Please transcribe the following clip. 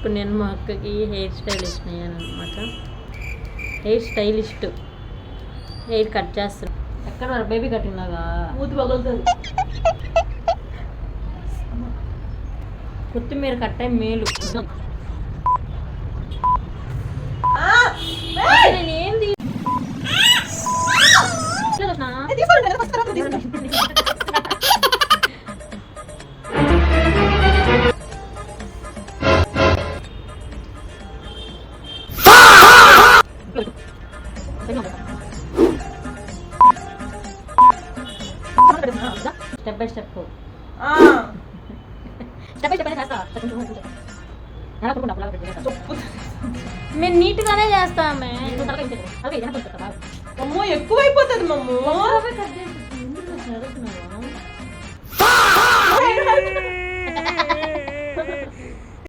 ఇప్పుడు నేను మా అక్కకి హెయిర్ స్టైలిస్ట్ అయ్యాను అనమాట. హెయిర్ స్టైలిస్ట్, హెయిర్ కట్ చేస్తాను. ఎక్కడ బేబీ కటింగ్ లాగా మూతి పగులుతుంది. కొత్తిమీర కట్టే మేలు. నేనేంది స్టెప్ బై స్టెప్ మేము నీట్గానే చేస్తామే. అమ్మో ఎక్కువైపోతుంది మమ్ము.